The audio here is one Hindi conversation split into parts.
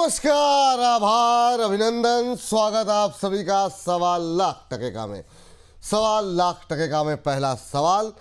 नमस्कार, आभार, अभिनंदन, स्वागत आप सभी का 1.25 लाख में। 1.25 लाख में पहला सवाल,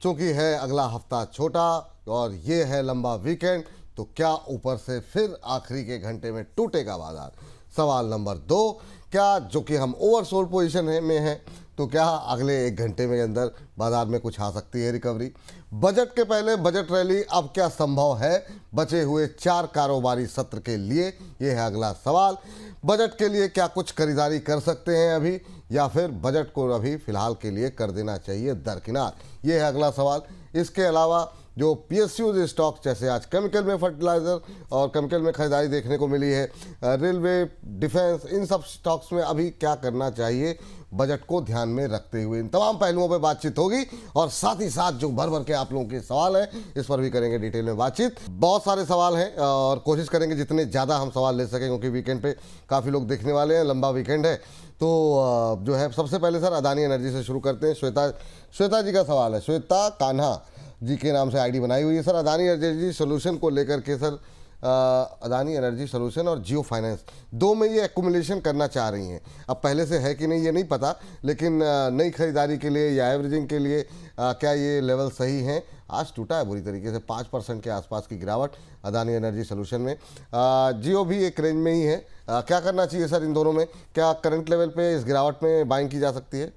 चूंकि है अगला हफ्ता छोटा और ये है लंबा वीकेंड, तो क्या ऊपर से फिर आखिरी के घंटे में टूटेगा बाजार। सवाल नंबर 2, क्या जो कि हम ओवरसोल्ड पोजीशन में हैं, तो क्या अगले 1 घंटे में अंदर बाजार में कुछ आ सकती है रिकवरी। बजट के पहले बजट रैली अब क्या संभव है बचे हुए 4 कारोबारी सत्र के लिए, ये है अगला सवाल। बजट के लिए क्या कुछ खरीदारी कर सकते हैं अभी, या फिर बजट को अभी फिलहाल के लिए कर देना चाहिए दरकिनार, ये है अगला सवाल। इसके अलावा जो पीएसयूज स्टॉक, जैसे आज केमिकल में फर्टिलाइज़र और केमिकल में खरीदारी देखने को मिली है, रेलवे, डिफेंस, इन सब स्टॉक्स में अभी क्या करना चाहिए बजट को ध्यान में रखते हुए, इन तमाम पहलुओं पर बातचीत होगी। और साथ ही साथ जो भर भर के आप लोगों के सवाल हैं, इस पर भी करेंगे डिटेल में बातचीत। बहुत सारे सवाल हैं और कोशिश करेंगे जितने ज़्यादा हम सवाल ले सकें, क्योंकि वीकेंड पे काफ़ी लोग देखने वाले हैं, लंबा वीकेंड है। तो जो है सबसे पहले सर अदानी एनर्जी से शुरू करते हैं। श्वेता जी का सवाल है, श्वेता कान्हा जी के नाम से आईडी बनाई हुई है। सर अदानी एनर्जी सोल्यूशन को लेकर के सर, अदानी एनर्जी सोल्यूशन और जियो फाइनेंस दो में ये एक्यूमुलेशन करना चाह रही हैं। अब पहले से है कि नहीं ये नहीं पता, लेकिन नई खरीदारी के लिए या एवरेजिंग के लिए क्या ये लेवल सही हैं। आज टूटा है बुरी तरीके से, 5% के आसपास की गिरावट अदानी एनर्जी सोल्यूशन में। जियो भी एक रेंज में ही है। क्या करना चाहिए सर इन दोनों में, क्या करंट लेवल पे इस गिरावट में बाइंग की जा सकती है?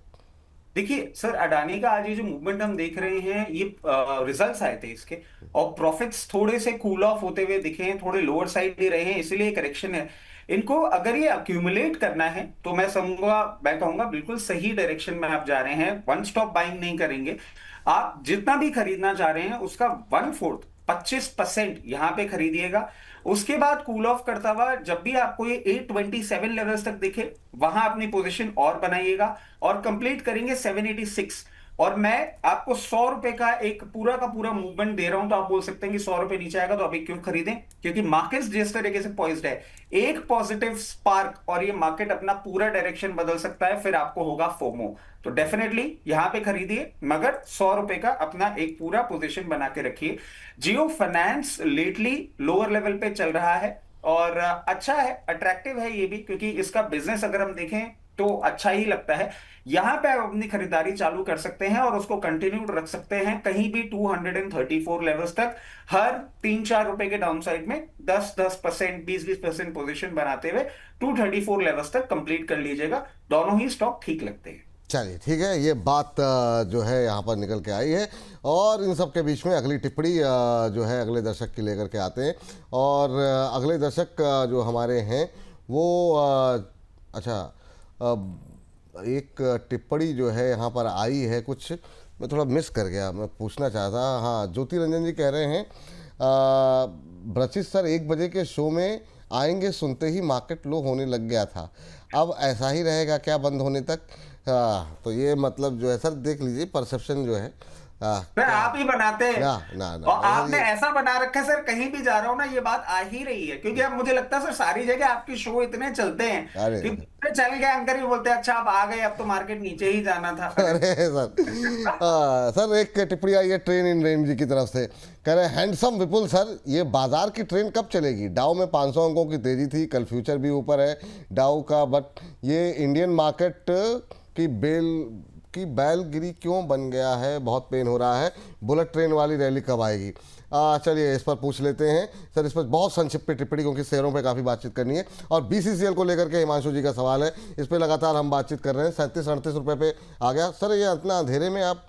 देखिए सर, अडानी का आज ये जो मूवमेंट हम देख रहे हैं, ये रिजल्ट्स आए थे इसके, और प्रॉफिट्स थोड़े से कूल ऑफ होते हुए दिखे हैं, थोड़े लोअर साइड ही रहे हैं, इसीलिए करेक्शन है। इनको अगर ये अक्यूमुलेट करना है तो मैं कहूंगा बिल्कुल सही डायरेक्शन में आप जा रहे हैं। वन स्टॉप बाइंग नहीं करेंगे। आप जितना भी खरीदना चाह रहे हैं उसका 1/4 25% यहां पे खरीदिएगा। उसके बाद कूल ऑफ करता हुआ जब भी आपको ये 827 लेवल्स तक दिखे, वहां अपनी पोजीशन और बनाइएगा और कंप्लीट करेंगे 786। और मैं आपको 100 रुपए का पूरा मूवमेंट दे रहा हूं, तो आप बोल सकते हैं कि 100 रुपए नीचे आएगा तो अभी क्यों खरीदें, क्योंकि मार्केट जिस तरीके से पॉइज्ड है, एक पॉजिटिव स्पार्क और ये मार्केट अपना पूरा डायरेक्शन बदल सकता है, फिर आपको होगा फोमो। तो डेफिनेटली यहां पे खरीदिए, मगर 100 रुपए का अपना एक पूरा पोजीशन बना के रखिए। जियो फाइनेंस लेटली लोअर लेवल पे चल रहा है और अच्छा है, अट्रैक्टिव है ये भी, क्योंकि इसका बिजनेस अगर हम देखें तो अच्छा ही लगता है। यहां पे आप अपनी खरीदारी चालू कर सकते हैं और उसको कंटिन्यू रख सकते हैं कहीं भी 234 लेवल्स तक। हर 3-4 रुपए के डाउन साइड में 10-10%, 20-20% पोजीशन बनाते हुए 234 लेवल्स तक कंप्लीट कर लीजिएगा। दोनों ही स्टॉक ठीक लगते हैं। चलिए ठीक है, ये बात जो है यहाँ पर निकल के आई है। और इन सब के बीच में अगली टिप्पणी जो है अगले दर्शक की लेकर के आते हैं। और अगले दर्शक जो हमारे हैं वो अच्छा, एक टिप्पणी जो है यहाँ पर आई है, कुछ मैं थोड़ा मिस कर गया, मैं पूछना चाहता। हाँ, ज्योति रंजन जी कह रहे हैं ब्रचित सर 1 बजे के शो में आएंगे, सुनते ही मार्केट लो होने लग गया था, अब ऐसा ही रहेगा क्या बंद होने तक? तो ये मतलब जो है सर, देख लीजिए परसेप्शन जो है सर आप ही बनाते हैं। ना और आपने ऐसा बना रखा है सर, कहीं भी जा रहा हूं ना ये बात आ ही रही है, क्योंकि अब मुझे लगता है सर सारी जगह आपके शो इतने चलते हैं अरे कि चल गए, एंकर भी बोलते हैं अच्छा आप आ गए, अब तो मार्केट नीचे ही जाना था। अरे सर एक टिप्पणी आई है ट्रेन इन रेन जी की तरफ से, कह रहे हैं हैंडसम विपुल सर, ये बाजार की ट्रेन कब चलेगी? डाउ में 500 अंकों की तेजी थी, कल फ्यूचर भी ऊपर है डाउ का, बट ये इंडियन मार्केट की बैलगिरी क्यों बन गया है, बहुत पेन हो रहा है, बुलेट ट्रेन वाली रैली कब आएगी? चलिए इस पर पूछ लेते हैं सर, इस पर बहुत संक्षिप्त टिप्पणी, क्योंकि शेयरों पे काफ़ी बातचीत करनी है। और बीसीसीएल को लेकर के हिमांशु जी का सवाल है, इस पर लगातार हम बातचीत कर रहे हैं, 37-38 रुपये पे आ गया सर। ये इतना अंधेरे में आप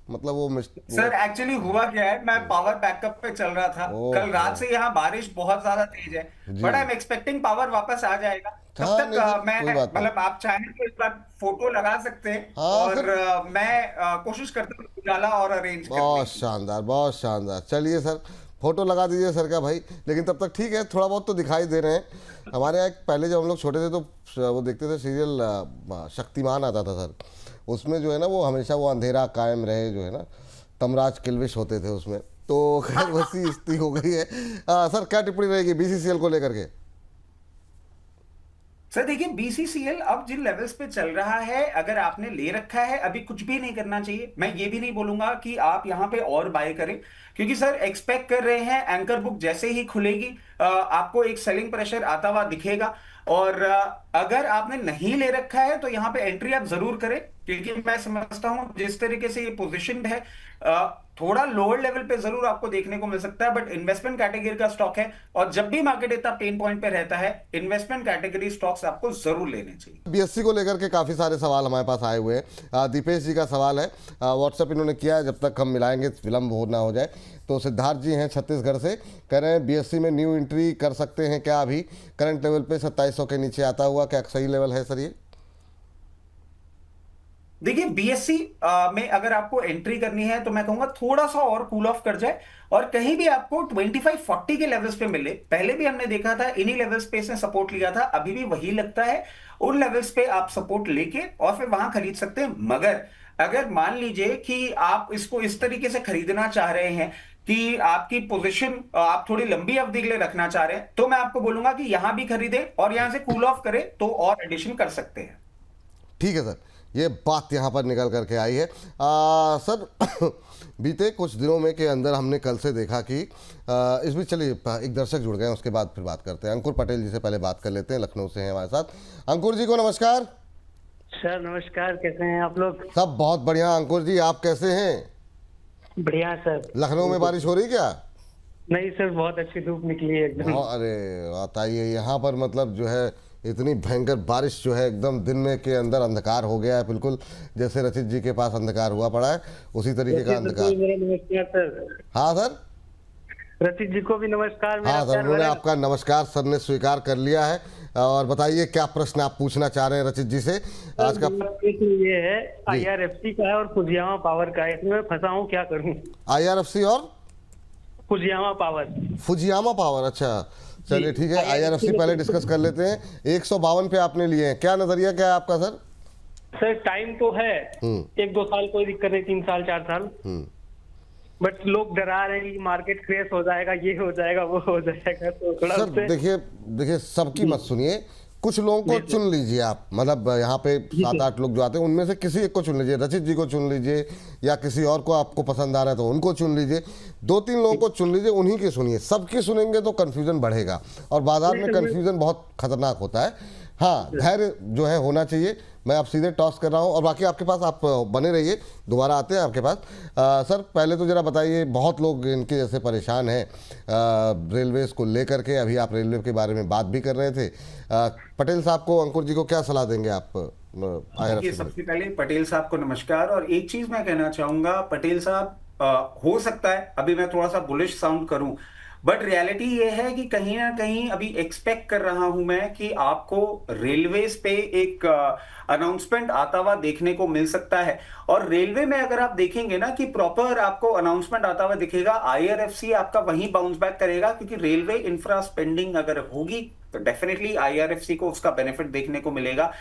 मतलब वो सर एक्चुअली हुआ क्या है, मैं पावर बैकअप पे चल रहा था, कल रात से यहाँ बारिश बहुत ज्यादा तेज है, but I am expecting power वापस आ जाएगा। तब हाँ, तक नहीं सर, मैं कोई बात नहीं। मतलब आप चाहें तो इस बार फोटो लगा सकते हैं, हाँ और सर, मैं कोशिश करता हूँ उजाला और अरेंज करने बहुत की। शानदार, बहुत शानदार। चलिए सर, फोटो लगा दीजिए सर का भाई, लेकिन तब तक ठीक है, थोड़ा बहुत तो दिखाई दे रहे हैं। हमारे यहाँ पहले जब हम लोग छोटे थे तो वो देखते थे सीरियल, शक्तिमान आता था सर, उसमें जो है ना वो हमेशा वो अंधेरा कायम रहे जो है ना, तमराज किल्विश होते थे उसमें, तो खैर वैसी स्थिति हो गई है। सर क्या टिप्पणी रहेगी बीसीसीएल को लेकर के? सर देखिए, बीसीसीएल अब जिन लेवल्स पे चल रहा है, अगर आपने ले रखा है अभी कुछ भी नहीं करना चाहिए। मैं ये भी नहीं बोलूंगा कि आप यहाँ पे और बाय करें, क्योंकि सर एक्सपेक्ट कर रहे हैं एंकर बुक जैसे ही खुलेगी आपको एक सेलिंग प्रेशर आता हुआ दिखेगा। और अगर आपने नहीं ले रखा है तो यहाँ पे एंट्री आप जरूर करें, क्योंकि मैं समझता हूं जिस तरीके से ये पोजीशनड है थोड़ा लोअर लेवल पे जरूर आपको देखने को मिल सकता है, बट इन्वेस्टमेंट कैटेगरी का स्टॉक है। और जब भी मार्केट इतना पेन पॉइंट पे रहता है, इन्वेस्टमेंट कैटेगरी स्टॉक्स आपको जरूर लेने चाहिए। बीएससी को लेकर के काफ़ी सारे सवाल हमारे पास आए हुए हैं। दीपेश जी का सवाल है, व्हाट्सएप इन्होंने किया है, जब तक हम मिलाएंगे विलम्ब हो ना हो जाए। तो सिद्धार्थ जी हैं छत्तीसगढ़ से, कह रहे हैं बीएससी में न्यू एंट्री कर सकते हैं क्या अभी करंट लेवल पे 2700 के नीचे आता हुआ, क्या सही लेवल है सर ये? देखिए, बीएससी में अगर आपको एंट्री करनी है तो मैं कहूंगा थोड़ा सा और कूल ऑफ कर जाए, और कहीं भी आपको 2540 के लेवल्स पे मिले। पहले भी हमने देखा था इन्हीं लेवल्स पे इसने सपोर्ट लिया था, अभी भी वही लगता है। उन लेवल्स पे आप सपोर्ट लेके और फिर वहां खरीद सकते हैं। मगर अगर मान लीजिए कि आप इसको इस तरीके से खरीदना चाह रहे हैं कि आपकी पोजीशन आप थोड़ी लंबी अवधि के लिए रखना चाह रहे हैं, तो मैं आपको बोलूंगा कि यहां भी खरीदें और यहां से कूल ऑफ करें तो और एडिशन कर सकते हैं। ठीक है सर, ये बात यहाँ पर निकल करके आई है। सर बीते कुछ दिनों में के अंदर हमने कल से देखा कि इस बीच चलिए एक दर्शक जुड़ गए हैं, उसके बाद फिर बात करते हैं। अंकुर पटेल जी से पहले बात कर लेते हैं, लखनऊ से हैं हमारे साथ। अंकुर जी को नमस्कार। सर नमस्कार, कैसे हैं आप लोग? सब बहुत बढ़िया। अंकुर जी आप कैसे हैं? बढ़िया सर। लखनऊ में बारिश हो रही क्या? नहीं सर, बहुत अच्छी धूप निकली है एकदम। अरे बताइए, यहाँ पर मतलब जो है इतनी भयंकर बारिश जो है, एकदम दिन में के अंदर अंधकार हो गया है, बिल्कुल जैसे रचित जी के पास अंधकार हुआ पड़ा है उसी तरीके का अंधकार। मेरा नमस्कार सर। हाँ सर। रचित जी को भी नमस्कार। हाँ सर, उन्होंने आपका नमस्कार सर ने स्वीकार कर लिया है। और बताइए क्या प्रश्न आप पूछना चाह रहे हैं रचित जी से आज का? प्रश्न ये है, आईआरएफसी का है और फुजियामा पावर का है, इसमें मैं फंसा हूँ, क्या करूँ? आईआरएफसी और फुजियामा पावर। फुजियामा पावर, अच्छा चलिए ठीक है। आईआरएफसी पहले डिस्कस कर लेते हैं। 152 पे आपने लिए हैं, क्या नजरिया क्या है आपका सर? सर टाइम तो है 1-2 साल, कोई दिक्कत नहीं, 3 साल 4 साल। बट लोग डरा रहे हैं कि मार्केट क्रैश हो जाएगा, ये हो जाएगा, वो हो जाएगा, तो थोड़ा सर देखिए सबकी मत सुनिए, कुछ लोगों को चुन लीजिए आप। मतलब यहाँ पे 7-8 लोग जो आते हैं उनमें से किसी एक को चुन लीजिए, रचित जी को चुन लीजिए, या किसी और को आपको पसंद आ रहा है तो उनको चुन लीजिए। 2-3 लोगों को चुन लीजिए, उन्हीं की सुनिए। सबकी सुनेंगे तो कन्फ्यूजन बढ़ेगा और बाजार में कन्फ्यूजन बहुत खतरनाक होता है। हाँ, धैर्य जो है होना चाहिए। मैं आप सीधे टॉस कर रहा हूँ और बाकी आपके पास आप बने रहिए, दोबारा आते हैं आपके पास। सर पहले तो जरा बताइए, बहुत लोग इनके जैसे परेशान हैं रेलवेज को लेकर के। अभी आप रेलवे के बारे में बात भी कर रहे थे। पटेल साहब को, अंकुर जी को क्या सलाह देंगे आप? सबसे पहले पटेल साहब को नमस्कार। और एक चीज मैं कहना चाहूंगा, पटेल साहब हो सकता है अभी मैं थोड़ा सा बुलिश साउंड करूं, बट रियलिटी ये है कि कहीं ना कहीं अभी एक्सपेक्ट कर रहा हूं मैं कि आपको रेलवेज पे एक अनाउंसमेंट आता हुआ देखने को मिल सकता है। और रेलवे में अगर आप देखेंगे ना कि प्रॉपर आपको अनाउंसमेंट आता हुआ दिखेगा, आईआरएफसी आपका वहीं बाउंस बैक करेगा, क्योंकि रेलवे इंफ्रा स्पेंडिंग अगर होगी तो डेफिनेटली आईआरएफसी को उसका बेनिफिट देखने को मिलेगा।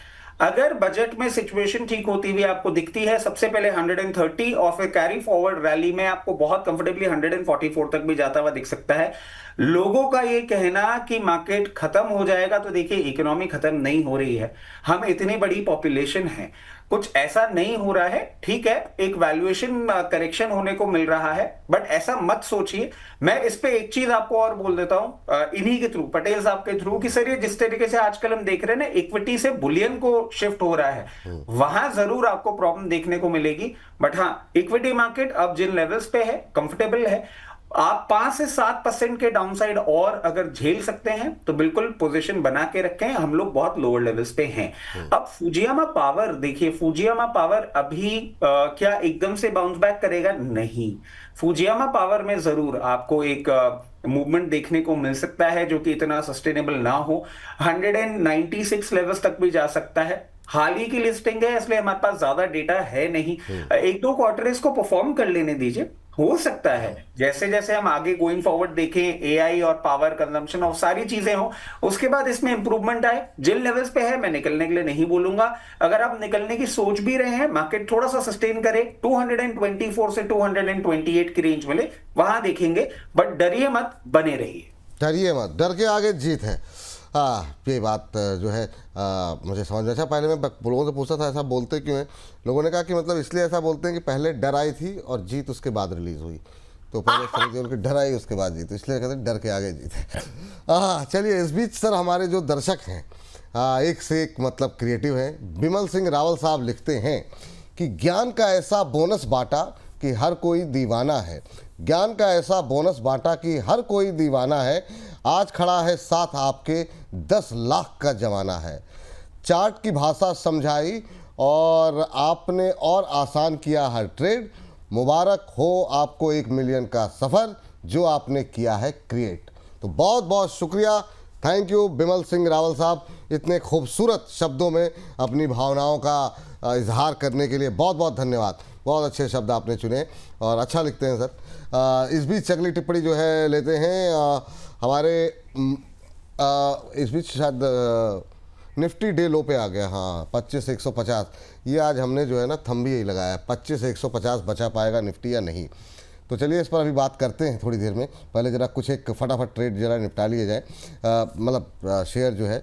अगर बजट में सिचुएशन ठीक होती हुई आपको दिखती है, सबसे पहले 130 और फिर कैरी फॉरवर्ड रैली में आपको बहुत कंफर्टेबली 144 तक भी जाता हुआ दिख सकता है। लोगों का ये कहना कि मार्केट खत्म हो जाएगा, तो देखिए इकोनॉमी खत्म नहीं हो रही है, हम इतनी बड़ी पॉपुलेशन है, कुछ ऐसा नहीं हो रहा है। ठीक है, एक वैल्यूएशन करेक्शन होने को मिल रहा है, बट ऐसा मत सोचिए। मैं इस पे एक चीज आपको और बोल देता हूं इन्हीं के थ्रू, पटेल साहब के थ्रू, कि सर ये जिस तरीके से आजकल हम देख रहे हैं ना, इक्विटी से बुलियन को शिफ्ट हो रहा है, वहां जरूर आपको प्रॉब्लम देखने को मिलेगी। बट हाँ, इक्विटी मार्केट अब जिन लेवल्स पे है, कंफर्टेबल है। आप 5 से 7% के डाउनसाइड और अगर झेल सकते हैं तो बिल्कुल पोजीशन बना के रखें, हम लोग बहुत लोअर लेवल्स पे हैं। अब फुजियामा पावर देखिए, फुजियामा पावर अभी क्या एकदम से बाउंस बैक करेगा? नहीं, फुजियामा पावर में जरूर आपको एक मूवमेंट देखने को मिल सकता है जो कि इतना सस्टेनेबल ना हो। 196 लेवल्स तक भी जा सकता है। हाल ही की लिस्टिंग है, इसलिए हमारे पास ज्यादा डेटा है नहीं। 1-2 क्वार्टर इसको परफॉर्म कर लेने दीजिए, हो सकता है जैसे जैसे हम आगे गोइंग फॉरवर्ड देखें, एआई और पावर कंजम्पशन और सारी चीजें हो, उसके बाद इसमें इंप्रूवमेंट आए। जिन लेवल्स पे है मैं निकलने के लिए नहीं बोलूंगा। अगर आप निकलने की सोच भी रहे हैं, मार्केट थोड़ा सा सस्टेन करे, 224 से 228 की रेंज मिले, वहां देखेंगे। बट डरिए मत, बने रहिए। डरिए मत, डर के आगे जीत है। हाँ, ये बात जो है मुझे समझ में। अच्छा, पहले मैं लोगों से पूछा था ऐसा बोलते क्यों हैं, लोगों ने कहा कि मतलब इसलिए ऐसा बोलते हैं कि पहले डर आई थी और जीत उसके बाद रिलीज हुई, तो पहले समझिए उनकी डर आई उसके बाद जीत, इसलिए कहते हैं डर के आगे जीत। हाँ, चलिए, इस बीच सर हमारे जो दर्शक हैं एक से एक मतलब क्रिएटिव हैं। बिमल सिंह रावल साहब लिखते हैं कि ज्ञान का ऐसा बोनस बांटा कि हर कोई दीवाना है, ज्ञान का ऐसा बोनस बांटा कि हर कोई दीवाना है, आज खड़ा है साथ आपके 10 लाख का जमाना है, चार्ट की भाषा समझाई और आपने और आसान किया हर ट्रेड, मुबारक हो आपको 1 मिलियन का सफ़र जो आपने किया है क्रिएट। तो बहुत बहुत शुक्रिया, थैंक यू बिमल सिंह रावल साहब, इतने खूबसूरत शब्दों में अपनी भावनाओं का इजहार करने के लिए बहुत बहुत धन्यवाद। बहुत अच्छे शब्द आपने चुने और अच्छा लिखते हैं सर। इस बीच अगली टिप्पणी जो है लेते हैं हमारे इस बीच शायद निफ्टी डे लो पे आ गया। हाँ, 25 से 150, ये आज हमने जो है ना थंब भी यही लगाया, 25 से 150 बचा पाएगा निफ्टी या नहीं। तो चलिए इस पर अभी बात करते हैं थोड़ी देर में, पहले ज़रा कुछ एक फटाफट ट्रेड ज़रा निपटा लिए जाए। मतलब शेयर जो है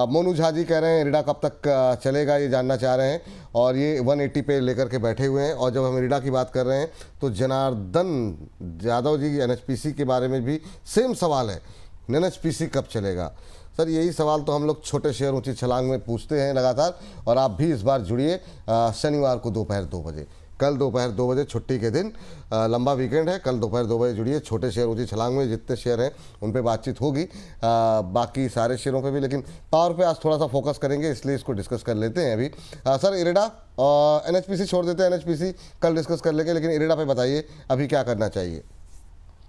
मोनू झा जी कह रहे हैं इरिडा कब तक चलेगा ये जानना चाह रहे हैं, और ये 180 पे लेकर के बैठे हुए हैं। और जब हम इरिडा की बात कर रहे हैं तो जनार्दन यादव जी एनएचपीसी के बारे में भी सेम सवाल है, एनएचपीसी कब चलेगा। सर यही सवाल तो हम लोग छोटे शेयर ऊंची छलांग में पूछते हैं लगातार, और आप भी इस बार जुड़िए शनिवार को दोपहर 2 बजे, कल दोपहर 2 बजे छुट्टी के दिन, लंबा वीकेंड है, कल दोपहर 2 बजे जुड़िए। छोटे शेयर ऊंची छलांग में जितने शेयर हैं उन पे बातचीत होगी, बाकी सारे शेयरों पे भी, लेकिन पावर पे आज थोड़ा सा फोकस करेंगे इसलिए इसको डिस्कस कर लेते हैं अभी। सर इरिडा और एनएचपीसी छोड़ देते हैं, एनएचपीसी कल डिस्कस कर लेंगे, लेकिन इरिडा पे बताइए अभी क्या करना चाहिए।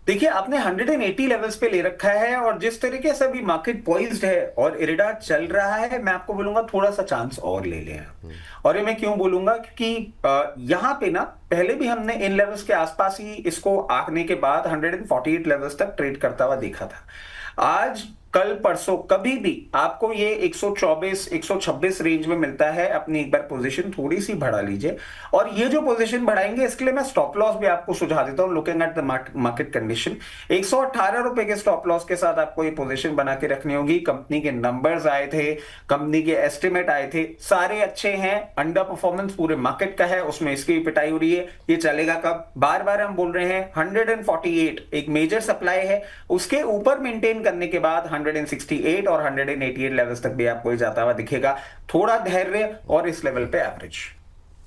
देखिए, आपने 180 लेवल्स पे ले रखा है और जिस तरीके से अभी मार्केट पॉइज्ड है और इरिडा चल रहा है, मैं आपको बोलूंगा थोड़ा सा चांस और ले लें। और ये मैं क्यों बोलूंगा, क्योंकि यहाँ पे ना पहले भी हमने इन लेवल्स के आसपास ही इसको आने के बाद 148 लेवल्स तक ट्रेड करता हुआ देखा था। आज कल परसों कभी भी आपको ये 124 126 रेंज में मिलता है, अपनी एक बार पोजीशन थोड़ी सी बढ़ा लीजिए। और ये जो पोजीशन बढ़ाएंगे इसके लिए मैं स्टॉप लॉस भी आपको सुझा देता हूं, looking at the market condition. 118 रुपए के स्टॉप लॉस के साथ आपको ये पोजीशन बना के रखनी होगी। कंपनी के नंबर्स आए थे, कंपनी के एस्टिमेट आए थे, सारे अच्छे हैं, अंडर परफॉर्मेंस पूरे मार्केट का है, उसमें इसकी पिटाई हो रही है। ये चलेगा कब? बार बार हम बोल रहे हैं 148 एक मेजर सप्लाई है, उसके ऊपर मेंटेन करने के बाद 168 और 188 लेवल्स तक भी आपको जाता हुआ दिखेगा। थोड़ा धैर्य और इस लेवल पे एवरेज।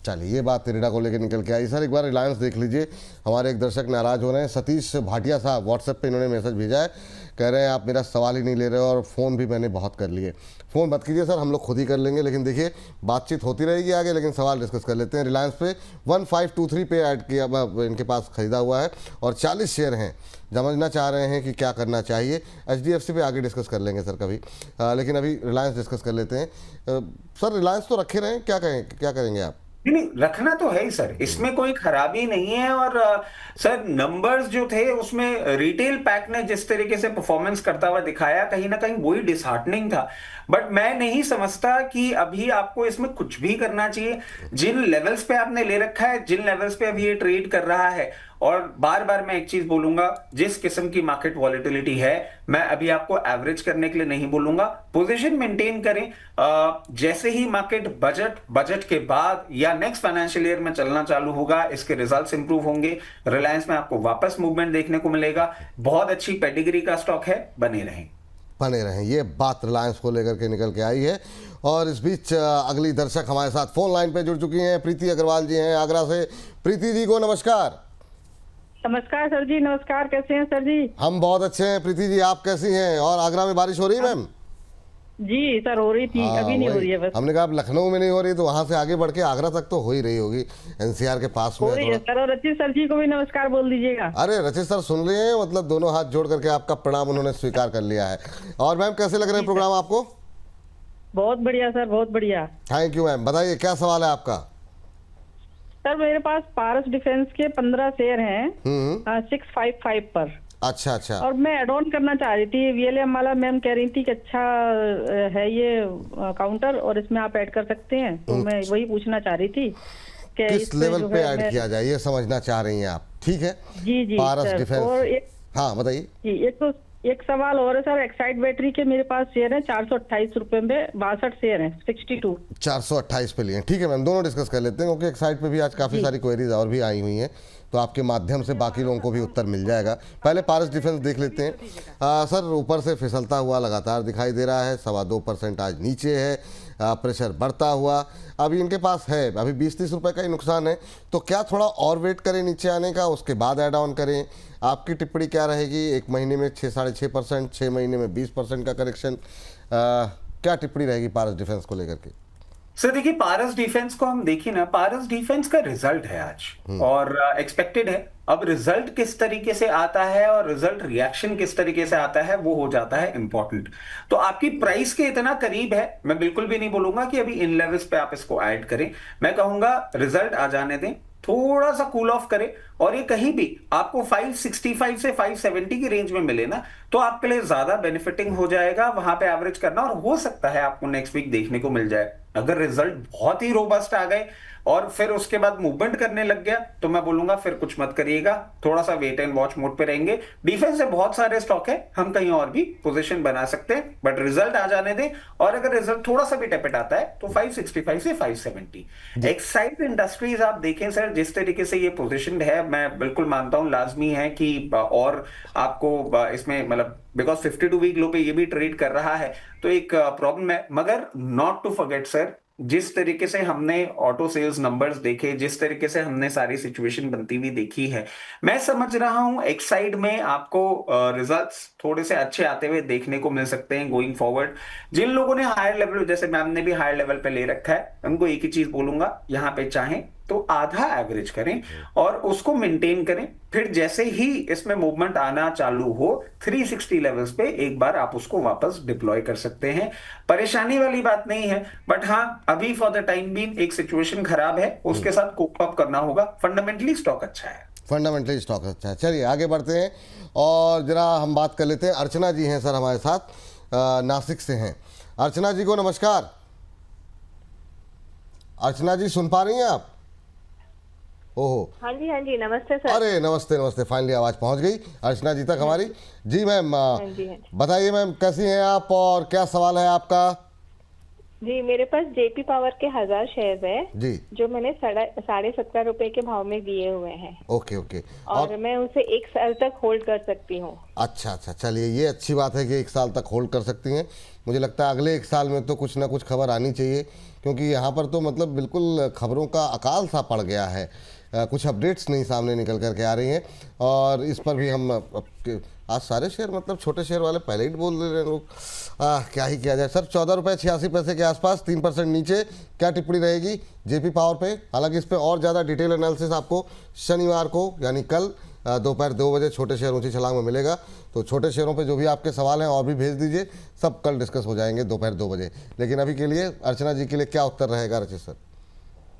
चलिए, ये बात इरिडा को लेकर निकल के आई। सर एक बार रिलायंस देख लीजिए, हमारे एक दर्शक नाराज हो रहे हैं, सतीश भाटिया साहब व्हाट्सएप पे इन्होंने मैसेज भेजा है, कह रहे हैं आप मेरा सवाल ही नहीं ले रहे हो और फ़ोन भी मैंने बहुत कर लिए। फ़ोन मत कीजिए सर, हम लोग खुद ही कर लेंगे, लेकिन देखिए बातचीत होती रहेगी आगे, लेकिन सवाल डिस्कस कर लेते हैं। रिलायंस पे 1523 पे ऐड किया, इनके पास ख़रीदा हुआ है और 40 शेयर हैं, समझना चाह रहे हैं कि क्या करना चाहिए। एचडीएफसी पे आगे डिस्कस कर लेंगे सर कभी, लेकिन अभी रिलायंस डिस्कस कर लेते हैं। सर रिलायंस तो रखे रहें, क्या करेंगे आप? नहीं, रखना तो है ही सर, इसमें कोई खराबी नहीं है। और सर नंबर्स जो थे उसमें रिटेल पैक ने जिस तरीके से परफॉर्मेंस करता हुआ दिखाया, कहीं ना कहीं वही डिसहार्टनिंग था। बट मैं नहीं समझता कि अभी आपको इसमें कुछ भी करना चाहिए। जिन लेवल्स पे आपने ले रखा है, जिन लेवल्स पे अभी ये ट्रेड कर रहा है, और बार बार मैं एक चीज बोलूंगा, जिस किस्म की मार्केट वॉलेटिलिटी है, मैं अभी आपको एवरेज करने के लिए नहीं बोलूंगा, पोजीशन मेंटेन करें। जैसे ही मार्केट बजट के बाद या नेक्स्ट फाइनेंशियल ईयर में चलना चालू होगा, इसके रिजल्ट्स इंप्रूव होंगे, रिलायंस में आपको वापस मूवमेंट देखने को मिलेगा। बहुत अच्छी पेडिग्री का स्टॉक है, बने रहें। ये बात रिलायंस को लेकर के निकल के आई है। और इस बीच अगली दर्शक हमारे साथ फोन लाइन पे जुड़ चुकी हैं, प्रीति अग्रवाल जी हैं आगरा से। प्रीति जी को नमस्कार। नमस्कार सर जी, नमस्कार, कैसे हैं सर जी? हम बहुत अच्छे हैं। प्रीति जी आप कैसी हैं? और आगरा में बारिश हो रही है मैम? जी सर, हो रही थी, अभी नहीं हो रही है बस। हमने कहा अब लखनऊ में नहीं हो रही तो वहां से आगे बढ़ के आगरा तक तो हो ही रही होगी, एनसीआर के पास में हो रही है सर। और रचित सर जी को भी नमस्कार बोल दीजिएगा। अरे रचित सर सुन रहे हैं, मतलब दोनों हाथ जोड़ करके आपका प्रणाम उन्होंने स्वीकार कर लिया है। और मैम कैसे लग रहे हैं प्रोग्राम आपको? बहुत बढ़िया सर, बहुत बढ़िया। Thank you ma'am. बताइए क्या सवाल है आपका? सर मेरे पास पारस डिफेंस के 15 शेयर हैं 655 पर। अच्छा। और मैं एड ऑन करना चाह रही थी, वीएलएम वाला मैम कह रही थी कि अच्छा है ये काउंटर और इसमें आप ऐड कर सकते हैं, तो मैं वही पूछना चाह रही थी कि किस लेवल पे ऐड किया जाए, ये समझना चाह रही हैं आप? ठीक है जी पारस सर। डिफेंस। और हाँ बताइए। एक सवाल और है सर, एक्साइड बैटरी के मेरे पास शेयर है 428 रुपए में, 62 शेयर है 62। 428 पे लिए, ठीक है मैम, दोनों डिस्कस कर लेते हैं क्योंकि एक साइड पे भी आज काफ़ी सारी क्वेरीज और भी आई हुई हैं, तो आपके माध्यम से बाकी लोगों को भी उत्तर मिल जाएगा। पहले पारस डिफेंस देख लेते हैं। सर ऊपर से फिसलता हुआ लगातार दिखाई दे रहा है, 2.25% आज नीचे है, प्रेशर बढ़ता हुआ। अभी इनके पास है अभी 20-30 रुपए का ही नुकसान है, तो क्या थोड़ा और वेट करें नीचे आने का, उसके बाद ऐड ऑन करें? आपकी टिप्पणी क्या रहेगी? एक महीने में 6-6.5%, 6 महीने में 20% का करेक्शन, क्या टिप्पणी रहेगी पारस डिफेंस को लेकर के? सर देखिए, पारस डिफेंस को हम देखिए ना, पारस डिफेंस का रिजल्ट है आज और एक्सपेक्टेड है। अब रिजल्ट किस तरीके से आता है और रिजल्ट रिएक्शन किस तरीके से आता है वो हो जाता है इंपॉर्टेंट। तो आपकी प्राइस के इतना करीब है, मैं बिल्कुल भी नहीं बोलूंगा कि अभी इन लेवल्स पे आप इसको ऐड करें। मैं कहूंगा रिजल्ट आ जाने दें, थोड़ा सा कूल ऑफ करें, और ये कहीं भी आपको 565 से 570 की रेंज में मिले ना, तो आपके लिए ज्यादा बेनिफिटिंग हो जाएगा वहां पे एवरेज करना, और हो सकता है आपको नेक्स्ट वीक देखने को मिल जाए। अगर रिजल्ट बहुत ही रोबस्ट आ गए और फिर उसके बाद मूवमेंट करने लग गया, तो मैं बोलूंगा फिर कुछ मत करिएगा, थोड़ा सा वेट एंड वॉच मोड पे रहेंगे। डिफेंस से बहुत सारे स्टॉक है, हम कहीं और भी पोजीशन बना सकते हैं, बट रिजल्ट आ जाने दें, और अगर रिजल्ट थोड़ा सा भी टेपेट आता है तो 565 से 570। एक्साइड इंडस्ट्रीज आप देखें सर, जिस तरीके से ये पोजिशन है, मैं बिल्कुल मानता हूं लाजमी है कि और आपको इसमें मतलब बिकॉज 52 वीक लो पे ये भी ट्रेड कर रहा है, तो एक प्रॉब्लम है। मगर नॉट टू फॉरगेट सर, जिस तरीके से हमने ऑटो सेल्स नंबर्स देखे, जिस तरीके से हमने सारी सिचुएशन बनती हुई देखी है, मैं समझ रहा हूं एक्साइड में आपको रिजल्ट्स थोड़े से अच्छे आते हुए देखने को मिल सकते हैं गोइंग फॉरवर्ड। जिन लोगों ने हायर लेवल, जैसे मैम ने भी हायर लेवल पे ले रखा है, उनको एक ही चीज बोलूंगा, यहां पे चाहें तो आधा एवरेज करें और उसको मेंटेन करें। फिर जैसे ही इसमें मूवमेंट आना चालू हो 360 लेवल्स पे एक बार आप उसको वापस डिप्लॉय कर सकते हैं, परेशानी वाली बात नहीं है। बट हाँ, अभी फॉर द टाइम बीइंग एक सिचुएशन खराब है, उसके साथ कोप अप करना होगा। फंडामेंटली स्टॉक अच्छा है, फंडामेंटली स्टॉक अच्छा है। चलिए आगे बढ़ते हैं और जरा हम बात कर लेते हैं। अर्चना जी हैं सर हमारे साथ, नासिक से हैं। अर्चना जी को नमस्कार। अर्चना जी सुन पा रही हैं आप? ओहो, हाँ जी नमस्ते सर। अरे नमस्ते नमस्ते, फाइनली आवाज़ पहुंच गई अर्चना जी तक हमारी। जी मैम, हाँ जी। बताइए मैम कैसी हैं आप और क्या सवाल है आपका? जी मेरे पास जेपी पावर के 1000 शेयर है जी, जो मैंने 17.5 रुपए के भाव में दिए हुए हैं। Okay okay. और मैं उसे 1 साल तक होल्ड कर सकती हूँ। अच्छा अच्छा, चलिए ये अच्छी बात है कि 1 साल तक होल्ड कर सकती हैं। मुझे लगता है अगले 1 साल में तो कुछ ना कुछ खबर आनी चाहिए, क्योंकि यहाँ पर तो मतलब बिल्कुल खबरों का अकाल सा पड़ गया है। कुछ अपडेट्स नहीं सामने निकल करके आ रही हैं, और इस पर भी हम आज सारे शेयर मतलब छोटे शेयर वाले पहले ही बोल दे रहे हैं लोग। क्या ही किया जाए सर। 14 रुपये 86 पैसे के आसपास, 3% नीचे, क्या टिप्पणी रहेगी जेपी पावर पे? हालांकि इस पर और ज़्यादा डिटेल एनालिसिस आपको शनिवार को यानी कल दोपहर 2 बजे छोटे शेयर ऊंची छलांग में मिलेगा। तो छोटे शेयरों पे जो भी आपके सवाल हैं और भी भेज दीजिए, सब कल डिस्कस हो जाएंगे दोपहर 2 बजे। लेकिन अभी के लिए अर्चना जी के लिए क्या उत्तर रहेगा रचित सर?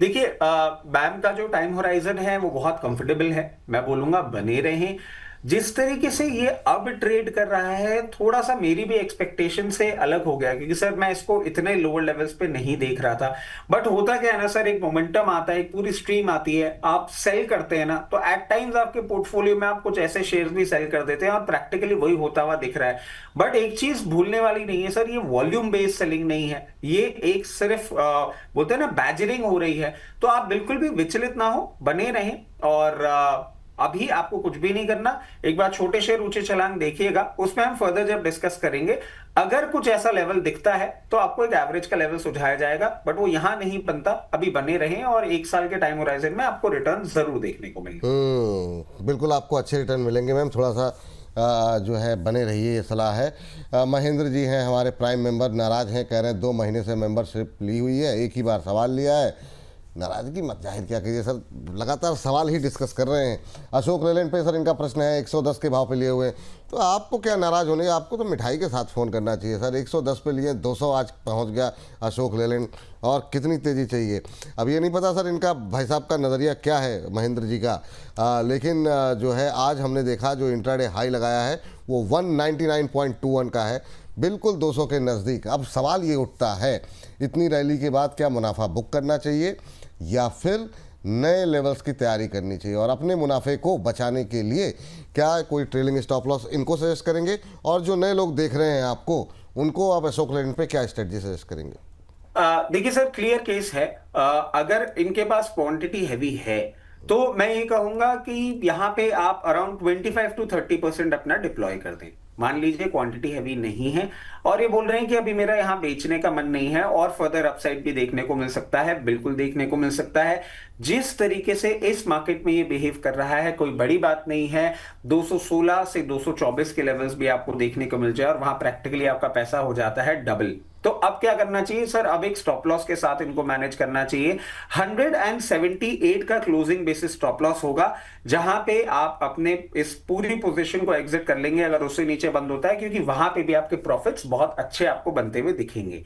देखिए, बैम का जो टाइम होराइजन है वो बहुत कंफर्टेबल है, मैं बोलूंगा बने रहें। जिस तरीके से ये अब ट्रेड कर रहा है, थोड़ा सा मेरी भी एक्सपेक्टेशन से अलग हो गया, क्योंकि सर मैं इसको इतने लोअर लेवल्स पे नहीं देख रहा था। बट होता क्या है ना सर, एक मोमेंटम आता है, एक पूरी स्ट्रीम आती है, आप सेल करते हैं ना, तो एट टाइम्स आपके पोर्टफोलियो में आप कुछ ऐसे शेयर्स भी सेल कर देते हैं, और प्रैक्टिकली वही होता हुआ दिख रहा है। बट एक चीज भूलने वाली नहीं है सर, ये वॉल्यूम बेस्ड सेलिंग नहीं है, ये एक सिर्फ बोलते हैं ना बैजरिंग हो रही है। तो आप बिल्कुल भी विचलित ना हो, बने रहें, और अभी आपको कुछ भी नहीं करना। एक बार छोटे शेयर ऊंचे छलांग देखिएगा, उसमें हम फर्दर जब डिस्कस करेंगे, अगर कुछ ऐसा लेवल दिखता है तो आपको एक एवरेज का लेवल सुझाया जाएगा, बट वो यहां नहीं बनता। अभी बने रहें और 1 साल के टाइम होराइजन में आपको रिटर्न जरूर देखने को मिलेंगे। बिल्कुल आपको अच्छे रिटर्न मिलेंगे मैम, थोड़ा सा जो है बने रहिए, ये सलाह है। महेंद्र जी हैं हमारे प्राइम मेंबर, नाराज हैं, कह रहे हैं 2 महीने से मेंबरशिप ली हुई है, एक ही बार सवाल लिया है। नाराजगी मत जाहिर क्या कीजिए सर, लगातार सवाल ही डिस्कस कर रहे हैं। अशोक लेलैंड पे सर इनका प्रश्न है 110 के भाव पे लिए हुए, तो आपको क्या नाराज होने, आपको तो मिठाई के साथ फ़ोन करना चाहिए सर। 110 पे लिए, 200 आज पहुंच गया अशोक लेलैंड, और कितनी तेज़ी चाहिए। अब ये नहीं पता सर इनका भाई साहब का नज़रिया क्या है महेंद्र जी का, लेकिन जो है आज हमने देखा जो इंट्राडे हाई लगाया है वो 199.21 का है, बिल्कुल 200 के नज़दीक। अब सवाल ये उठता है, इतनी रैली के बाद क्या मुनाफा बुक करना चाहिए या फिर नए लेवल्स की तैयारी करनी चाहिए और अपने मुनाफे को बचाने के लिए क्या कोई ट्रेलिंग स्टॉप लॉस इनको सजेस्ट करेंगे, और जो नए लोग देख रहे हैं आपको, उनको आप अशोक लेलैंड पे क्या स्ट्रेटजी सजेस्ट करेंगे? देखिए सर, क्लियर केस है। अगर इनके पास क्वांटिटी हैवी है तो मैं ये कहूंगा कि यहाँ पे आप अराउंड 25 to 30% अपना डिप्लॉय कर दें। मान लीजिए क्वांटिटी हैवी नहीं है और ये बोल रहे हैं कि अभी मेरा यहाँ बेचने का मन नहीं है और फर्दर अपसाइड भी देखने को मिल सकता है, बिल्कुल देखने को मिल सकता है। जिस तरीके से इस मार्केट में ये बिहेव कर रहा है कोई बड़ी बात नहीं है। 216 से 224 के लेवल्स भी आपको देखने को मिल जाए और वहां प्रैक्टिकली आपका पैसा हो जाता है डबल। तो अब क्या करना चाहिए सर? अब एक स्टॉप लॉस के साथ इनको मैनेज करना चाहिए। 178 का क्लोजिंग बेसिस स्टॉप लॉस होगा, जहां पे आप अपने इस पूरी पोजीशन को एग्जिट कर लेंगे अगर उससे नीचे बंद होता है, क्योंकि वहां पे भी आपके प्रॉफिट्स बहुत अच्छे आपको बनते हुए दिखेंगे।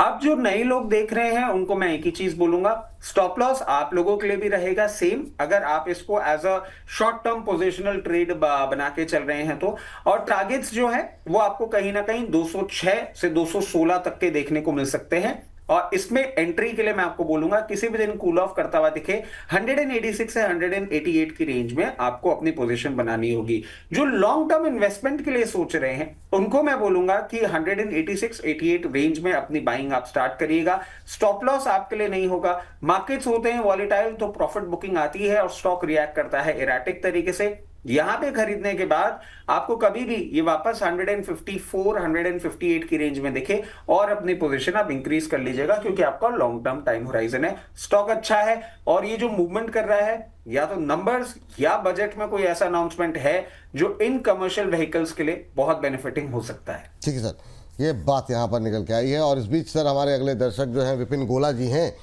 अब जो नए लोग देख रहे हैं उनको मैं एक ही चीज बोलूंगा, स्टॉप लॉस आप लोगों के लिए भी रहेगा सेम, अगर आप इसको as a short term positional trade बना के चल रहे हैं तो। और टारगेट्स जो है वो आपको कहीं ना कहीं 206 से 216 तक के देखने को मिल सकते हैं। और इसमें एंट्री के लिए मैं आपको बोलूंगा किसी भी दिन कूल ऑफ करता हुआ दिखे 186 से 188 की रेंज में आपको अपनी पोजीशन बनानी होगी। जो लॉन्ग टर्म इन्वेस्टमेंट के लिए सोच रहे हैं उनको मैं बोलूंगा कि 186-88 रेंज में अपनी बाइंग आप स्टार्ट करिएगा। स्टॉप लॉस आपके लिए नहीं होगा। मार्केट्स होते हैं वॉलेटाइल तो प्रॉफिट बुकिंग आती है और स्टॉक रिएक्ट करता है इरेटिक तरीके से। यहां पे खरीदने के बाद आपको कभी भी ये वापस 154, 158 की रेंज में दिखे और अपनी पोजीशन आप इंक्रीज कर लीजिएगा, क्योंकि आपका लॉन्ग टर्म टाइम होराइजन है, स्टॉक अच्छा है और ये जो मूवमेंट कर रहा है या तो नंबर्स या बजट में कोई ऐसा अनाउंसमेंट है जो इन कमर्शियल व्हीकल्स के लिए बहुत बेनिफिटिंग हो सकता है। ठीक है सर, ये बात यहाँ पर निकल के आई है। और इस बीच सर हमारे अगले दर्शक जो हैं विपिन गोला जी हैं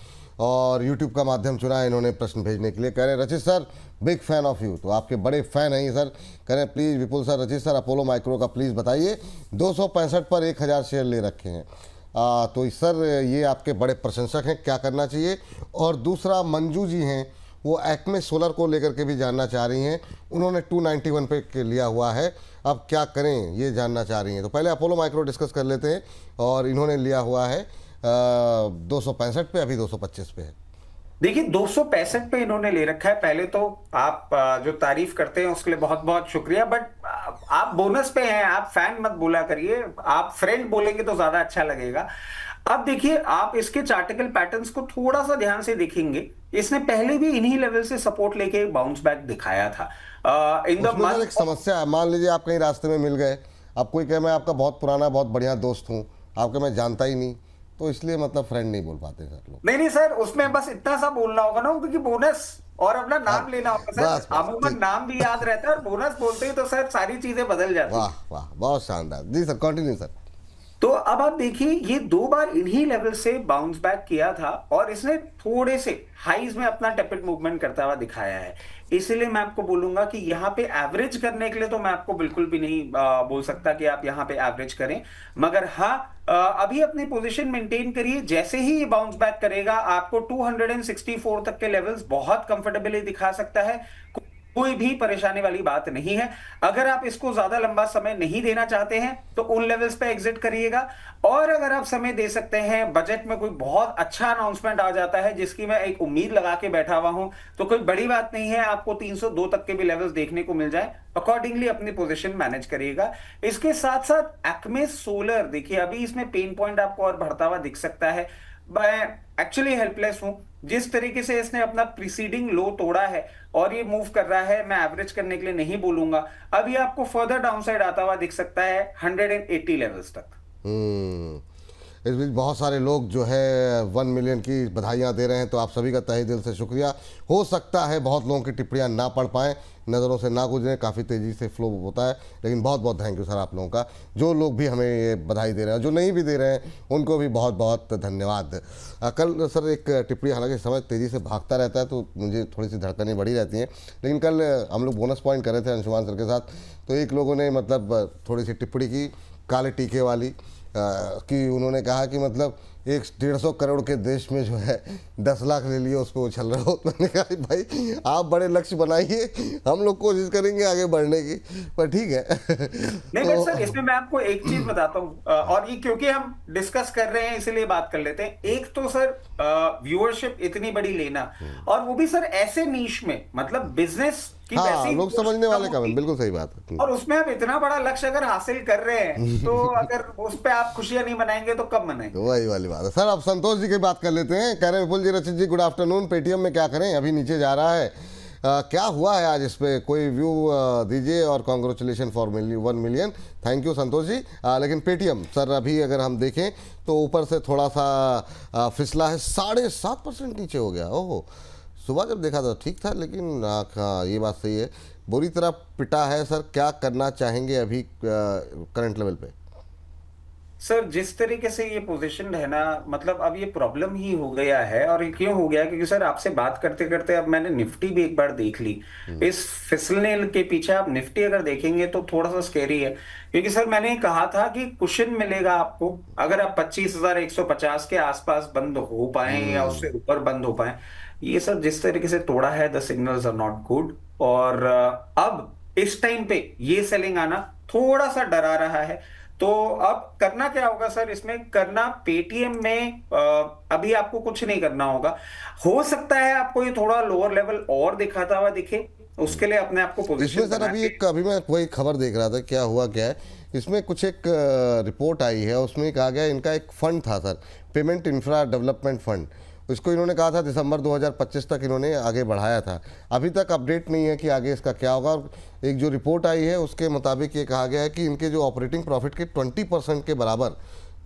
और YouTube का माध्यम चुना है इन्होंने प्रश्न भेजने के लिए। कह रहे हैं रचित sir big fan of you, तो आपके बड़े फैन हैं ये सर। कह रहे हैं प्लीज़ विपुल सर, रचित सर अपोलो माइक्रो का प्लीज़ बताइए, 265 पर 1000 शेयर ले रखे हैं। तो सर ये आपके बड़े प्रशंसक हैं, क्या करना चाहिए? और दूसरा मंजू जी हैं, वो एक्मे सोलर को लेकर के भी जानना चाह रही हैं। उन्होंने 291 पे लिया हुआ है, अब क्या करें ये जानना चाह रही हैं। तो पहले अपोलो माइक्रो डिस्कस कर लेते हैं। और इन्होंने लिया हुआ है 265 पे, अभी 225 पे है। देखिए 265 पे इन्होंने ले रखा है। पहले तो आप जो तारीफ करते हैं उसके लिए बहुत बहुत शुक्रिया, बट आप बोनस पे हैं, आप फैन मत बोला करिए, आप फ्रेंड बोलेंगे तो ज्यादा अच्छा लगेगा। अब देखिए आप इसके चार्टिकल पैटर्न्स को थोड़ा सा ध्यान से देखेंगे, इसने पहले भी इन्हीं लेवल से सपोर्ट लेके बाउंस बैक दिखाया था। इन द मंथ एक समस्या है, मान लीजिए आप कहीं रास्ते में मिल गए, अब कोई कहे मैं आपका बहुत पुराना बहुत बढ़िया दोस्त हूँ, आपके मैं जानता ही नहीं, तो इसलिए मतलब फ्रेंड नहीं बोल पाते सर लोग। नहीं सर, उसमें बस इतना सा बोलना होगा ना, क्योंकि बोनस और अपना नाम लेना होगा सर। अमूमन नाम भी याद रहता है और बोनस बोलते ही तो सर सारी चीजें बदल जाती हैं। वाह वाह, बहुत शानदार जी सर, कंटिन्यू सर। तो अब आप देखिए ये 2 बार इन्हीं लेवल से बाउंस बैक किया था और इसने थोड़े से हाईज में अपना टेपिड मूवमेंट करता हुआ दिखाया है। इसीलिए मैं आपको बोलूंगा कि यहाँ पे एवरेज करने के लिए तो मैं आपको बिल्कुल भी नहीं बोल सकता कि आप यहाँ पे एवरेज करें, मगर हाँ अभी अपनी पोजीशन मेंटेन करिए। जैसे ही ये बाउंस बैक करेगा आपको 264 तक के लेवल्स बहुत कंफर्टेबली दिखा सकता है, कोई भी परेशानी वाली बात नहीं है। अगर आप इसको ज्यादा लंबा समय नहीं देना चाहते हैं तो उन लेवल्स पे एग्जिट करिएगा, और अगर आप समय दे सकते हैं, बजट में कोई बहुत अच्छा अनाउंसमेंट आ जाता है जिसकी मैं एक उम्मीद लगा के बैठा हुआ हूं, तो कोई बड़ी बात नहीं है, आपको 302 तक के भी लेवल्स देखने को मिल जाए, अकॉर्डिंगली अपनी पोजीशन मैनेज करिएगा। इसके साथ साथ एक्मे सोलर देखिए, अभी इसमें पेन पॉइंट आपको और बढ़ता हुआ दिख सकता है। मैं एक्चुअली हेल्पलेस हूं, जिस तरीके से इसने अपना प्रीसीडिंग लो तोड़ा है और ये मूव कर रहा है, मैं एवरेज करने के लिए नहीं बोलूंगा। अभी आपको फर्दर डाउनसाइड आता हुआ दिख सकता है 180 लेवल्स तक। इस बीच बहुत सारे लोग जो है 1 मिलियन की बधाइयाँ दे रहे हैं, तो आप सभी का तहे दिल से शुक्रिया। हो सकता है बहुत लोगों की टिप्पणियाँ ना पढ़ पाएँ, नज़रों से ना गुजरें, काफ़ी तेज़ी से फ्लो होता है, लेकिन बहुत बहुत थैंक यू सर आप लोगों का, जो लोग भी हमें ये बधाई दे रहे हैं, जो नहीं भी दे रहे हैं उनको भी बहुत बहुत धन्यवाद। कल सर एक टिप्पणी, हालांकि समय तेज़ी से भागता रहता है तो मुझे थोड़ी सी धड़कनें बढ़ी रहती हैं, लेकिन कल हम लोग बोनस पॉइंट कर रहे थे अंशुमान सर के साथ, तो एक लोगों ने मतलब थोड़ी सी टिप्पणी की काले टीके वाली, कि उन्होंने कहा कि मतलब एक 150 करोड़ के देश में जो है 10 लाख ले लिए, उस पर उछल रहे हो। तो मैंने कहा भाई आप बड़े लक्ष्य बनाइए, हम लोग कोशिश करेंगे आगे बढ़ने की, पर ठीक है। नहीं बट सर इसमें मैं आपको एक चीज बताता हूँ, और ये क्योंकि हम डिस्कस कर रहे हैं इसलिए बात कर लेते हैं। एक तो सर व्यूअरशिप इतनी बड़ी लेना, और वो भी सर ऐसे नीश में, मतलब बिजनेस की हाँ, वैसी लोग समझने वाले काम है, बिल्कुल सही बात है। और उसमें आप इतना बड़ा लक्ष्य अगर हासिल कर रहे हैं तो अगर उस पे आप खुशियां नहीं मनाएंगे तो कब मनाएंगे? वही वाली बात है। सर अब संतोष जी की बात कर लेते हैं। कह रहे हैं विपुल जी, रचित जी, गुड आफ्टरनून। पेटीएम में क्या करें, अभी नीचे जा रहा है, क्या हुआ है आज इस पे, कोई व्यू दीजिए, और congratulation for 1 million. Thank you Santosh ji. लेकिन पेटीएम सर अभी अगर हम देखें तो ऊपर से थोड़ा सा फिसला है, 7.5% नीचे हो गया। ओहो, सुबह जब देखा था ठीक था, लेकिन हाँ ये बात सही है, बुरी तरह पिटा है। सर क्या करना चाहेंगे अभी करंट लेवल पे? सर जिस तरीके से ये पोजीशन है ना, मतलब अब ये प्रॉब्लम ही हो गया है। और ये क्यों हो गया, क्योंकि सर आपसे बात करते करते अब मैंने निफ्टी भी एक बार देख ली। इस फिसलने के पीछे आप निफ्टी अगर देखेंगे तो थोड़ा सा स्केरी है, क्योंकि सर मैंने कहा था कि कुशन मिलेगा आपको अगर आप 25,150 के आसपास बंद हो पाए या उससे ऊपर बंद हो पाए। ये सर जिस तरीके से तोड़ा है, the signals are not good. और अब इस टाइम पे ये सेलिंग आना थोड़ा सा डरा रहा है। तो अब करना क्या होगा सर, इसमें करना पेटीएम में अभी आपको कुछ नहीं करना होगा। हो सकता है आपको ये थोड़ा लोअर लेवल और दिखाता हुआ दिखे, उसके लिए अपने आप को पोजीशन इसमें सर अभी मैं वही खबर देख रहा था, क्या हुआ क्या है इसमें, कुछ एक रिपोर्ट आई है, उसमें कहा गया इनका एक फंड था sir, payment infra development fund, इसको इन्होंने कहा था दिसंबर 2025 तक इन्होंने आगे बढ़ाया था। अभी तक अपडेट नहीं है कि आगे इसका क्या होगा। और एक जो रिपोर्ट आई है उसके मुताबिक ये कहा गया है कि इनके जो ऑपरेटिंग प्रॉफिट के 20% के बराबर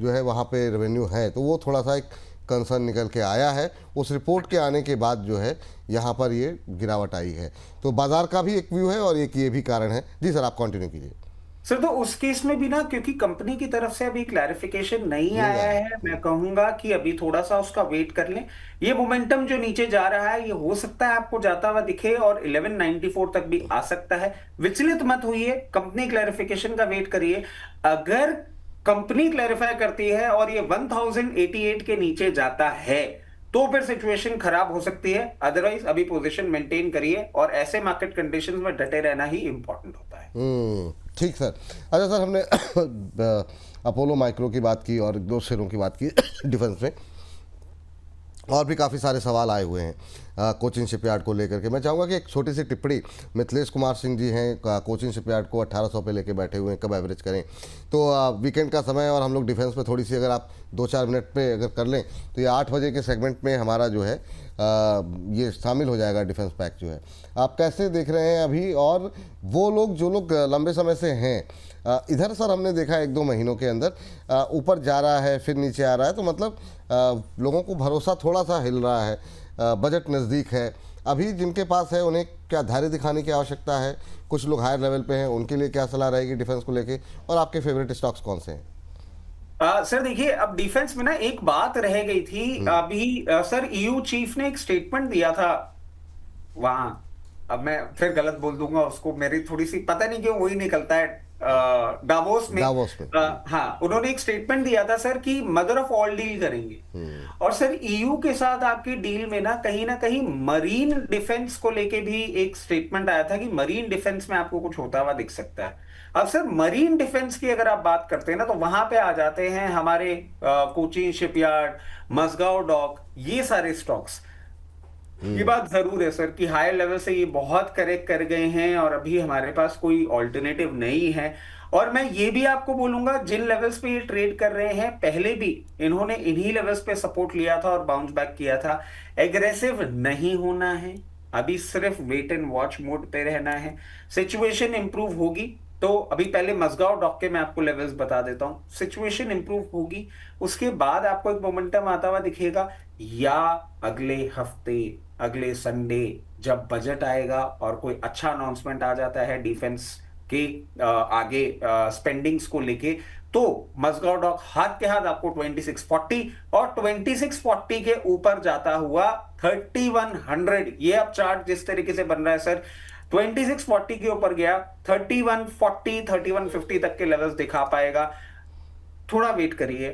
जो है वहाँ पे रेवेन्यू है, तो वो थोड़ा सा एक कंसर्न निकल के आया है। उस रिपोर्ट के आने के बाद जो है यहाँ पर ये गिरावट आई है। तो बाजार का भी एक व्यू है और एक ये भी कारण है। जी सर आप कंटिन्यू कीजिए। सर तो उस केस में भी ना, क्योंकि कंपनी की तरफ से अभी क्लैरिफिकेशन नहीं आया है, मैं कहूंगा कि अभी थोड़ा सा उसका वेट कर लें। ये मोमेंटम जो नीचे जा रहा है ये हो सकता है आपको जाता हुआ दिखे और 1194 तक भी आ सकता है। विचलित मत होइए, कंपनी क्लैरिफिकेशन का वेट करिए। अगर कंपनी क्लैरिफाई करती है और ये 1088 के नीचे जाता है तो फिर सिचुएशन खराब हो सकती है। अदरवाइज अभी पोजीशन मेंटेन करिए, और ऐसे मार्केट कंडीशंस में डटे रहना ही इंपॉर्टेंट होता है। ठीक सर। अच्छा सर, हमने अपोलो माइक्रो की बात की और 2 शेयरों की बात की डिफेंस में, और भी काफ़ी सारे सवाल आए हुए हैं कोचिन शिपयार्ड को लेकर के। मैं चाहूँगा कि एक छोटी सी टिप्पणी, मिथिलेश कुमार सिंह जी हैं कोचिन शिपयार्ड को 1800 पे लेके बैठे हुए हैं, कब एवरेज करें। तो वीकेंड का समय है और हम लोग डिफेंस पे थोड़ी सी अगर आप 2-4 मिनट पे अगर कर लें तो ये 8 बजे के सेगमेंट में हमारा जो है ये शामिल हो जाएगा डिफेंस पैक जो है। आप कैसे देख रहे हैं अभी, और वो लोग जो लोग लंबे समय से हैं इधर सर हमने देखा 1-2 महीनों के अंदर ऊपर जा रहा है फिर नीचे आ रहा है, तो मतलब लोगों को भरोसा थोड़ा सा हिल रहा है, बजट नज़दीक है। अभी जिनके पास है उन्हें क्या धैर्य दिखाने की आवश्यकता है? कुछ लोग हायर लेवल पे हैं, उनके लिए क्या सलाह रहेगी डिफेंस को लेके, और आपके फेवरेट स्टॉक्स कौन से हैं? सर देखिए, अब डिफेंस में ना एक बात रह गई थी अभी। सर ईयू चीफ ने एक स्टेटमेंट दिया था वहां, अब मैं फिर गलत बोल दूंगा उसको, मेरी थोड़ी सी पता नहीं क्यों वही निकलता है, डावोस में। हाँ, उन्होंने एक स्टेटमेंट दिया था सर कि मदर ऑफ ऑल डील करेंगे। और सर ईयू के साथ आपकी डील में ना कहीं मरीन डिफेंस को लेके भी एक स्टेटमेंट आया था कि मरीन डिफेंस में आपको कुछ होता हुआ दिख सकता है। अब सर मरीन डिफेंस की अगर आप बात करते हैं ना, तो वहां पे आ जाते हैं हमारे कोचिन शिपयार्ड, मझगांव डॉक, ये सारे स्टॉक्स। ये बात जरूर है सर कि हायर लेवल से ये बहुत करेक्ट कर गए हैं और अभी हमारे पास कोई ऑल्टरनेटिव नहीं है। और मैं ये भी आपको बोलूंगा, जिन लेवल्स पे ये ट्रेड कर रहे हैं पहले भी इन्होंने इन्हीं लेवल्स पे सपोर्ट लिया था और बाउंस बैक किया था। एग्रेसिव नहीं होना है, अभी सिर्फ वेट एंड वॉच मोड पे रहना है। सिचुएशन इंप्रूव होगी तो अभी पहले मझगांव डॉक के मैं आपको लेवल्स बता देता हूं। सिचुएशन इंप्रूव होगी, उसके बाद आपको एक मोमेंटम आता हुआ दिखेगा, या अगले हफ्ते अगले संडे जब बजट आएगा और कोई अच्छा अनाउंसमेंट आ जाता है डिफेंस के आगे स्पेंडिंग्स को लेके, तो मझगांव डॉक हाथ के हाथ आपको 2640 और 2640 के ऊपर जाता हुआ 3100, ये अब चार्ट जिस तरीके से बन रहा है सर, 2640 के ऊपर गया 3140 3150 तक के लेवल्स दिखा पाएगा। थोड़ा वेट करिए,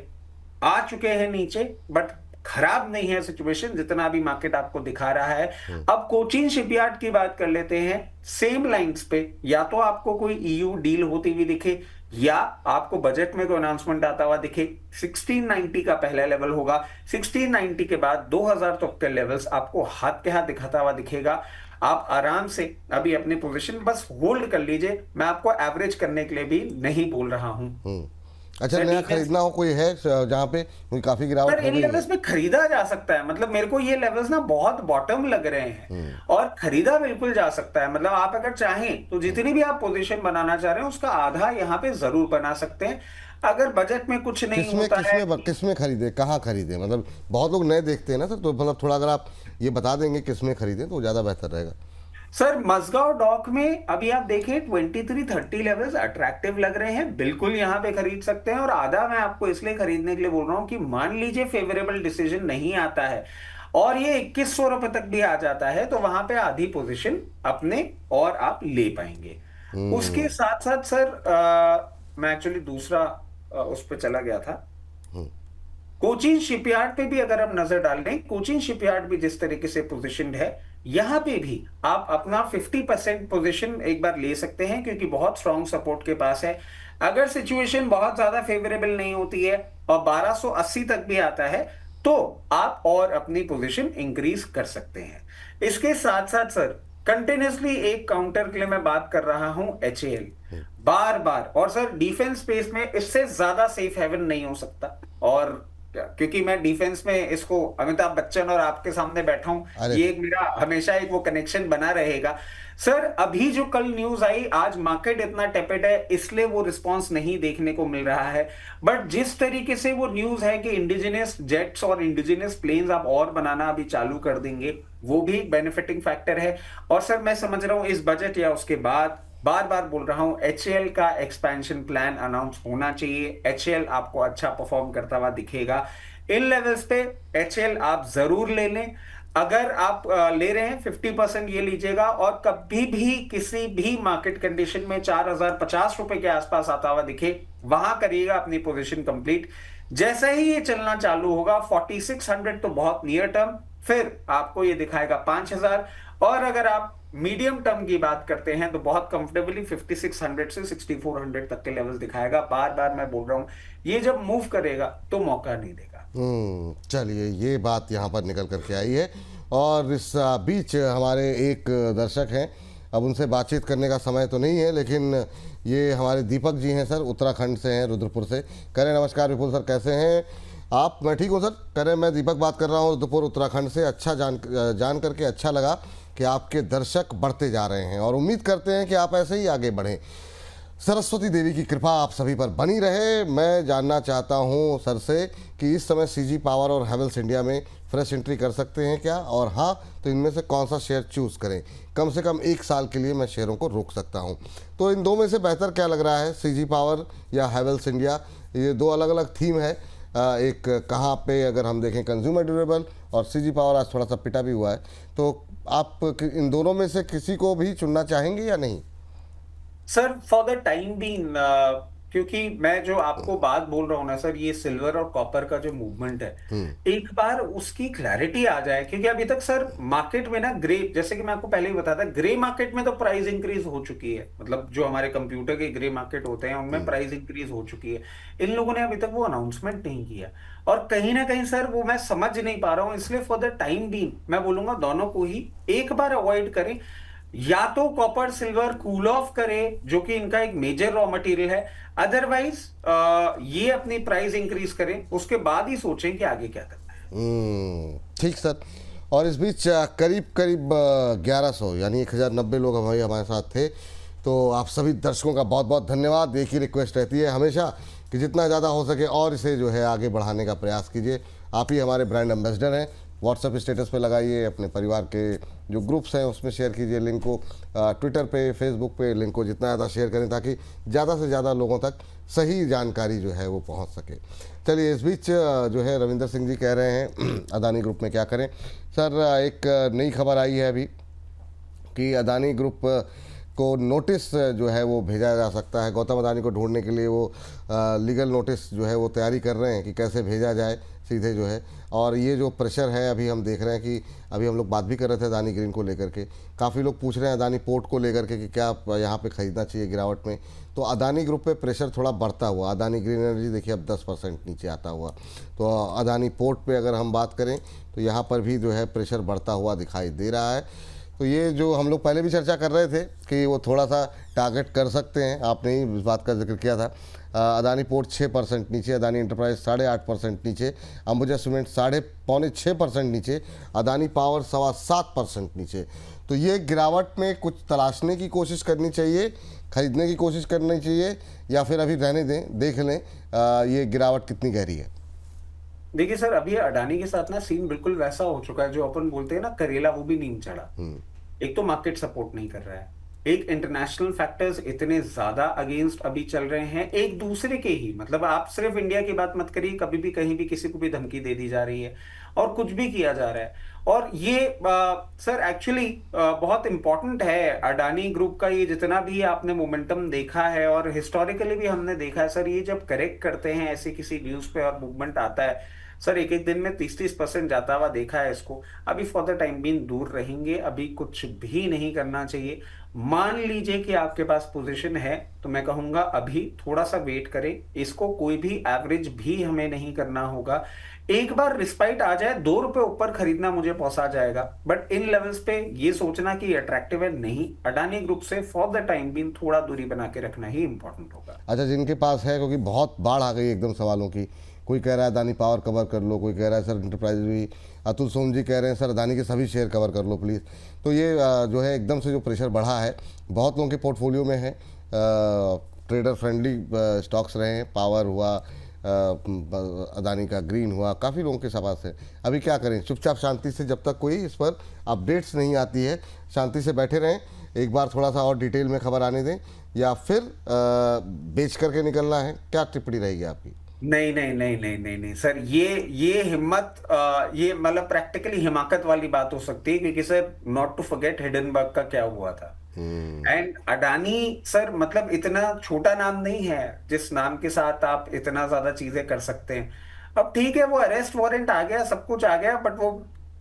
आ चुके हैं नीचे, बट खराब नहीं है सिचुएशन जितना अभी मार्केट आपको दिखा रहा है। अब कोचीन शिपयार्ड की बात कर लेते हैं। सेम लाइंस पे या तो आपको कोई ईयू डील होती हुई दिखे या आपको बजट में कोई अनाउंसमेंट आता हुआ दिखे। 1690 का पहला लेवल होगा, 1690 के बाद 2000 तक के लेवल्स आपको हाथ के हाथ दिखाता हुआ दिखेगा। आप आराम से अभी अपनी पोजीशन बस होल्ड कर लीजिए, मैं आपको एवरेज करने के लिए भी नहीं बोल रहा हूं। अच्छा, सर, नया ठीक है। खरीदना हो कोई है जहाँ पे काफी गिरावट सर हो इन गई है? लेवल्स में खरीदा जा सकता है, मतलब मेरे को ये लेवल्स ना बहुत बॉटम लग रहे हैं और खरीदा बिल्कुल जा सकता है। मतलब आप अगर चाहें तो जितनी भी आप पोजीशन बनाना चाह रहे हैं उसका आधा यहाँ पे जरूर बना सकते हैं। अगर बजट में कुछ नहीं किसमें होता है। किसमें खरीदे, कहाँ खरीदे? मतलब बहुत लोग नए देखते हैं ना सर, तो मतलब थोड़ा अगर आप ये बता देंगे किसमें खरीदे तो ज़्यादा बेहतर रहेगा। सर मजगांव डॉक में अभी आप देखिए 2330 लेवल्स अट्रैक्टिव लग रहे हैं, बिल्कुल यहां पे खरीद सकते हैं। और आधा मैं आपको इसलिए खरीदने के लिए बोल रहा हूं कि मान लीजिए फेवरेबल डिसीजन नहीं आता है और ये 2100 रुपए तक भी आ जाता है तो वहां पे आधी पोजीशन अपने और आप ले पाएंगे। उसके साथ साथ सर मैं एक्चुअली दूसरा उस पर चला गया था। कोचीन शिपयार्ड पे भी अगर आप नजर डाल दें, कोचीन शिपयार्ड भी जिस तरीके से पोजीशनड है, यहां पे भी आप अपना 50% पोजीशन एक बार ले सकते हैं क्योंकि बहुत स्ट्रॉन्ग सपोर्ट के पास है। अगर सिचुएशन बहुत ज्यादा फेवरेबल नहीं होती है और 1280 तक भी आता है तो आप और अपनी पोजीशन इंक्रीज कर सकते हैं। इसके साथ साथ सर कंटिन्यूसली एक काउंटर के लिए मैं बात कर रहा हूं, HAL बार बार। और सर डिफेंस स्पेस में इससे ज्यादा सेफ हेवन नहीं हो सकता। और क्योंकि मैं डिफेंस में इसको अमिताभ बच्चन और आपके सामने बैठा हूं, ये एक मेरा हमेशा एक वो कनेक्शन बना रहेगा। सर अभी जो कल न्यूज आई, आज मार्केट इतना टेपेड है इसलिए वो रिस्पांस नहीं देखने को मिल रहा है, बट जिस तरीके से वो न्यूज है कि इंडिजिनस जेट्स और इंडिजिनस प्लेन्स आप और बनाना अभी चालू कर देंगे, वो भी बेनिफिटिंग फैक्टर है। और सर मैं समझ रहा हूं इस बजट या उसके बाद बार बार बोल रहा हूं, HAL का एक्सपेंशन प्लान अनाउंस होना चाहिए। HAL आपको अच्छा परफॉर्म करता हुआ दिखेगा। इन लेवल्स पे HAL आप जरूर ले लें। अगर आप ले रहे हैं 50% ये लीजिएगा और कभी भी किसी भी मार्केट कंडीशन में 4050 रुपए के आसपास आता हुआ दिखे वहां करिएगा अपनी पोजीशन कंप्लीट। जैसे ही ये चलना चालू होगा 4600 तो बहुत नियर टर्म, फिर आपको ये दिखाएगा 5000। और अगर आप मीडियम टर्म की बात करते हैं तो बहुत कंफर्टेबली 5600 से 6400 तक के लेवल्स दिखाएगा। बार बार मैं बोल रहा हूं ये जब मूव करेगा तो मौका नहीं देगा। चलिए, ये बात यहाँ पर निकल करके आई है। और इस बीच हमारे एक दर्शक हैं, अब उनसे बातचीत करने का समय तो नहीं है, लेकिन ये हमारे दीपक जी हैं सर, उत्तराखंड से हैं, रुद्रपुर से। कह रहे नमस्कार विपुल सर, कैसे हैं आप? मैं ठीक हूँ सर। कह रहे मैं दीपक बात कर रहा हूँ रुद्रपुर उत्तराखंड से। अच्छा जान करके अच्छा लगा कि आपके दर्शक बढ़ते जा रहे हैं और उम्मीद करते हैं कि आप ऐसे ही आगे बढ़ें। सरस्वती देवी की कृपा आप सभी पर बनी रहे। मैं जानना चाहता हूं सर से कि इस समय CG पावर और हैवेल्स इंडिया में फ्रेश एंट्री कर सकते हैं क्या, और हाँ तो इनमें से कौन सा शेयर चूज़ करें? कम से कम 1 साल के लिए मैं शेयरों को रोक सकता हूं। तो इन दो में से बेहतर क्या लग रहा है, CG पावर या हैवेल्स इंडिया? ये दो अलग अलग थीम है। एक कहाँ पे अगर हम देखें कंज्यूमर ड्यूरेबल, और CG पावर आज थोड़ा सा पिटा भी हुआ है। तो आप इन दोनों में से किसी को भी चुनना चाहेंगे या नहीं? Sir for the time being, क्योंकि मैं जो आपको बात बोल रहा हूं ना सर, ये सिल्वर और कॉपर का जो मूवमेंट है एक बार उसकी क्लैरिटी आ जाए। क्योंकि अभी तक सर मार्केट में ना ग्रे, जैसे कि मैं आपको पहले ही बताया था, ग्रे मार्केट में तो प्राइस इंक्रीज हो चुकी है। मतलब जो हमारे कंप्यूटर के ग्रे मार्केट होते हैं उनमें प्राइस इंक्रीज हो चुकी है। इन लोगों ने अभी तक वो अनाउंसमेंट नहीं किया और कहीं ना कहीं सर वो मैं समझ नहीं पा रहा हूं। इसलिए फॉर द टाइम बीइंग मैं बोलूंगा दोनों को ही एक बार अवॉइड करें। या तो कॉपर सिल्वर कूल ऑफ करे जो कि इनका एक मेजर रॉ मटेरियल है, अदरवाइज ये अपनी प्राइस इंक्रीज करें, उसके बाद ही सोचें कि आगे क्या करना है। ठीक सर। और इस बीच करीब 1100 यानी 1090 लोग हमारे साथ थे। तो आप सभी दर्शकों का बहुत बहुत धन्यवाद। एक ही रिक्वेस्ट रहती है हमेशा कि जितना ज़्यादा हो सके और इसे जो है आगे बढ़ाने का प्रयास कीजिए। आप ही हमारे ब्रांड एम्बेसडर हैं। व्हाट्सएप स्टेटस पे लगाइए, अपने परिवार के जो ग्रुप्स हैं उसमें शेयर कीजिए लिंक को, ट्विटर पे फेसबुक पे लिंक को जितना ज़्यादा शेयर करें ताकि ज़्यादा से ज़्यादा लोगों तक सही जानकारी जो है वो पहुंच सके। चलिए, इस बीच जो है रविंदर सिंह जी कह रहे हैं अदानी ग्रुप में क्या करें। सर एक नई खबर आई है अभी कि अदानी ग्रुप को नोटिस जो है वो भेजा जा सकता है। गौतम अदानी को ढूंढने के लिए वो लीगल नोटिस जो है वो तैयारी कर रहे हैं कि कैसे भेजा जाए सीधे जो है। और ये जो प्रेशर है अभी हम देख रहे हैं कि अभी हम लोग बात भी कर रहे थे अदानी ग्रीन को लेकर के, काफ़ी लोग पूछ रहे हैं अदानी पोर्ट को लेकर के कि क्या यहाँ पे ख़रीदना चाहिए गिरावट में। तो अदानी ग्रुप पे प्रेशर थोड़ा बढ़ता हुआ, अदानी ग्रीन एनर्जी देखिए अब 10% नीचे आता हुआ। तो अदानी पोर्ट पे अगर हम बात करें तो यहाँ पर भी जो है प्रेशर बढ़ता हुआ दिखाई दे रहा है। तो ये जो हम लोग पहले भी चर्चा कर रहे थे कि वो थोड़ा सा टारगेट कर सकते हैं, आपने ही इस बात का जिक्र किया था। अदानी पोर्ट 6% नीचे, अदानी इंटरप्राइज 8.5% नीचे, अंबुजा सीमेंट 5.25% नीचे, अदानी पावर 7.25% नीचे। तो ये गिरावट में कुछ तलाशने की कोशिश करनी चाहिए, खरीदने की कोशिश करनी चाहिए, या फिर अभी रहने दें, देख लें ये गिरावट कितनी गहरी है। देखिए सर, अभी अडानी के साथ ना सीन बिल्कुल वैसा हो चुका है जो अपन बोलते हैं ना, करेला वो भी नीम चढ़ा। एक तो मार्केट सपोर्ट नहीं कर रहा है, एक इंटरनेशनल फैक्टर्स इतने ज्यादा अगेंस्ट अभी चल रहे हैं एक दूसरे के ही। मतलब आप सिर्फ इंडिया की बात मत करिए, कभी भी कहीं भी किसी को भी धमकी दे दी जा रही है और कुछ भी किया जा रहा है। और ये सर एक्चुअली बहुत इंपॉर्टेंट है अडानी ग्रुप का। ये जितना भी आपने मोमेंटम देखा है और हिस्टोरिकली भी हमने देखा है सर, ये जब करेक्ट करते हैं ऐसे किसी न्यूज पे और मूवमेंट आता है सर, एक एक दिन में 30% जाता हुआ देखा है इसको। अभी फॉर द टाइम बीइंग दूर रहेंगे, अभी कुछ भी नहीं करना चाहिए। मान लीजिए कि आपके पास पोजीशन है तो मैं कहूंगा अभी थोड़ा सा वेट करें, इसको कोई भी एवरेज भी हमें नहीं करना होगा। एक बार रिस्पाइट आ जाए, ₹2 ऊपर खरीदना मुझे पहुंचा जाएगा, बट इन लेवल्स पे ये सोचना कि अट्रैक्टिव है नहीं। अडानी ग्रुप से फॉर द टाइम बीइंग थोड़ा दूरी बना के रखना ही इंपॉर्टेंट होगा। अच्छा, जिनके पास है, क्योंकि बहुत बाढ़ आ गई एकदम सवालों की, कोई कह रहा है अदानी पावर कवर कर लो, कोई कह रहा है सर इंटरप्राइज भी, अतुल सोम जी कह रहे हैं सर अदानी के सभी शेयर कवर कर लो प्लीज़। तो ये जो है एकदम से जो प्रेशर बढ़ा है, बहुत लोगों के पोर्टफोलियो में है, ट्रेडर फ्रेंडली स्टॉक्स रहे हैं, पावर हुआ, अदानी का ग्रीन हुआ, काफ़ी लोगों के पास है। अभी क्या करें, चुपचाप शांति से, जब तक कोई इस पर अपडेट्स नहीं आती है, शांति से बैठे रहें, एक बार थोड़ा सा और डिटेल में खबर आने दें, या फिर बेच करके निकलना है? क्या टिप्पणी रहेगी आपकी? नहीं नहीं नहीं नहीं नहीं नहीं सर, ये हिम्मत, ये मतलब प्रैक्टिकली हिमाकत वाली बात हो सकती है, क्योंकि sir not to forget Hindenburg का क्या हुआ था। एंड अडानी सर मतलब इतना छोटा नाम नहीं है जिस नाम के साथ आप इतना ज्यादा चीजें कर सकते हैं। अब ठीक है, वो अरेस्ट वारंट आ गया, सब कुछ आ गया, बट वो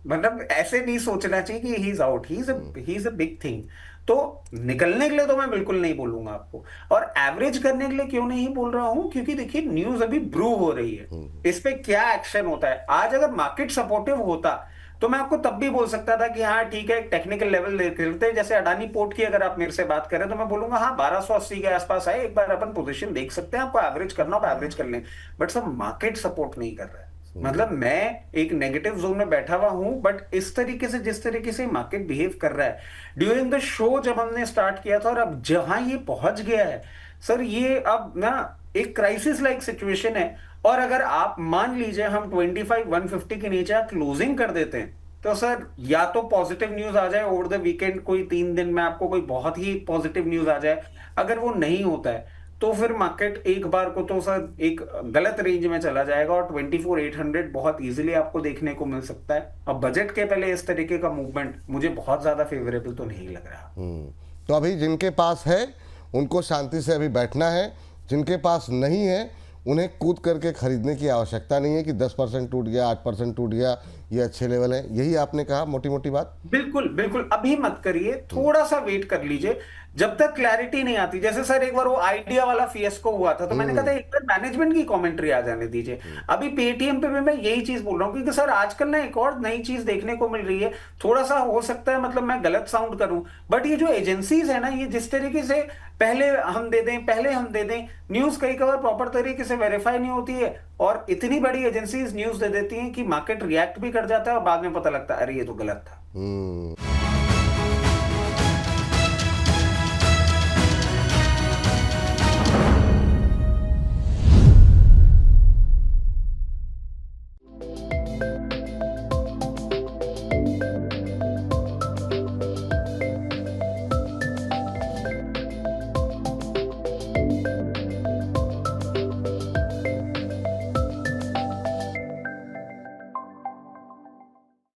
मतलब ऐसे नहीं सोचना चाहिए कि he is out, he is a big thing. तो निकलने के लिए तो मैं बिल्कुल नहीं बोलूंगा आपको, और एवरेज करने के लिए क्यों नहीं बोल रहा हूं, क्योंकि देखिए न्यूज अभी ब्रू हो रही है, इस पे क्या एक्शन होता है। आज अगर मार्केट सपोर्टिव होता तो मैं आपको तब भी बोल सकता था कि हाँ ठीक है, टेक्निकल लेवल देख लेते हैं। जैसे अडानी पोर्ट की अगर आप मेरे से बात करें तो मैं बोलूंगा हाँ 1280 के आसपास आए, एक बार अपन पोजीशन देख सकते हैं, आपको एवरेज करना हो एवरेज कर लें, बट सब मार्केट सपोर्ट नहीं कर रहा है। मतलब मैं एक नेगेटिव जोन में बैठा हुआ हूं, बट इस तरीके से जिस तरीके से मार्केट बिहेव कर रहा है ड्यूरिंग द शो जब हमने स्टार्ट किया था, और अब जहां ये पहुंच गया है सर, ये अब ना एक क्राइसिस लाइक सिचुएशन है। और अगर आप मान लीजिए हम 25,150 के नीचे क्लोजिंग कर देते हैं तो सर या तो पॉजिटिव न्यूज आ जाए ओवर द वीकेंड, कोई 3 दिन में आपको कोई बहुत ही पॉजिटिव न्यूज आ जाए। अगर वो नहीं होता है तो फिर मार्केट एक बार को तो सर एक गलत रेंज में चला जाएगा, और 24,800 बहुत इजीली आपको देखने को मिल सकता है। अब बजट के पहले इस तरीके का मूवमेंट मुझे बहुत ज्यादा फेवरेबल तो नहीं लग रहा। तो अभी जिनके पास है उनको शांति से अभी बैठना है, जिनके पास नहीं है उन्हें कूद करके खरीदने की आवश्यकता नहीं है कि 10% टूट गया, 8% टूट गया, ये अच्छे लेवल है। यही आपने कहा मोटी मोटी बात। बिल्कुल बिल्कुल, अभी मत करिए, थोड़ा सा वेट कर लीजिए जब तक क्लैरिटी नहीं आती। जैसे सर एक बार वो आइडिया वाला फिएस्को हुआ था तो मैंने कहा था एक बार मैनेजमेंट की कमेंट्री आ जाने दीजिए। अभी पेटीएम पे भी मैं यही चीज बोल रहा हूँ, क्योंकि सर आजकल ना एक और नई चीज देखने को मिल रही है। थोड़ा सा हो सकता है मतलब मैं गलत साउंड करूं, बट ये जो एजेंसीज है ना, ये जिस तरीके से पहले हम दे दें न्यूज, कई कबार प्रॉपर तरीके से वेरीफाई नहीं होती है, और इतनी बड़ी एजेंसीज न्यूज दे देती हैं कि मार्केट रिएक्ट भी कर जाता है और बाद में पता लगता है अरे ये तो गलत था।